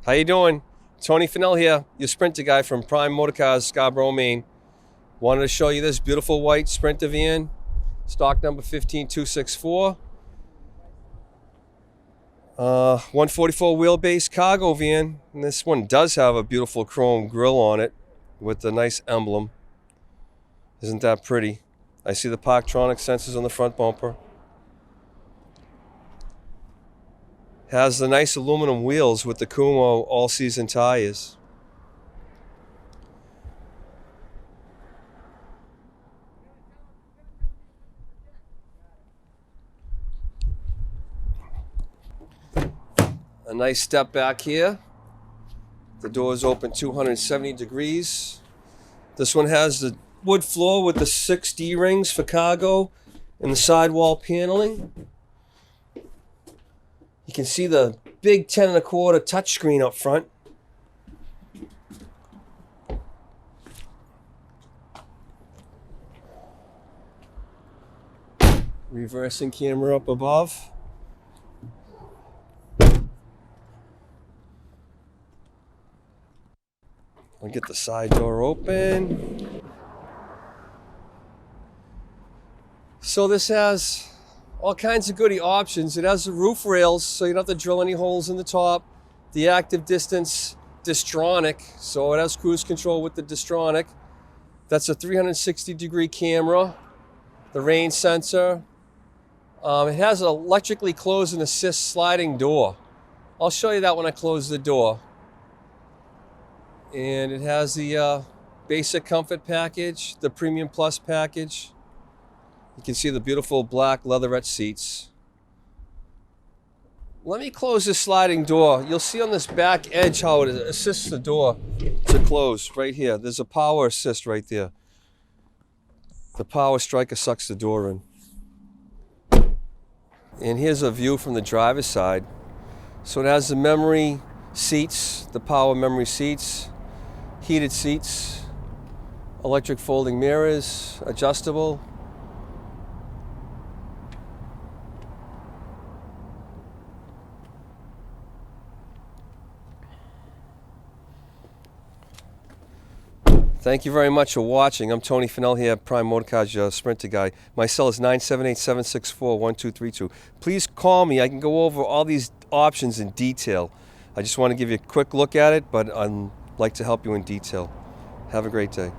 How you doing? Tony Fennell here, your Sprinter guy from Prime Motorcars, Scarborough, Maine. Wanted to show you this beautiful white Sprinter van, stock number 15264. 144 wheelbase cargo van. And this one does have a beautiful chrome grille on it with a nice emblem. Isn't that pretty? I see the Parktronic sensors on the front bumper. Has the nice aluminum wheels with the Kumo all-season tires. A nice step back here. The doors open 270 degrees. This one has the wood floor with the 6 D-rings for cargo and the sidewall paneling. You can see the big 10 1/4 touchscreen up front. Reversing camera up above. I'll get the side door open. So this has all kinds of goodie options. It has the roof rails, so you don't have to drill any holes in the top. The active distance DISTRONIC, so it has cruise control with the DISTRONIC. That's a 360-degree camera. The rain sensor. It has an electrically close and assist sliding door. I'll show you that when I close the door. And it has the basic comfort package, the Premium Plus package. You can see the beautiful black leatherette seats. Let me close this sliding door. You'll see on this back edge how it assists the door to close right here. There's a power assist right there. The power striker sucks the door in. And here's a view from the driver's side. So it has the memory seats, the power memory seats, heated seats, electric folding mirrors, adjustable. Thank you very much for watching. I'm Tony Fennell here at Prime Motorcars, your Sprinter guy. My cell is 978-764-1232. Please call me. I can go over all these options in detail. I just want to give you a quick look at it, but I'd like to help you in detail. Have a great day.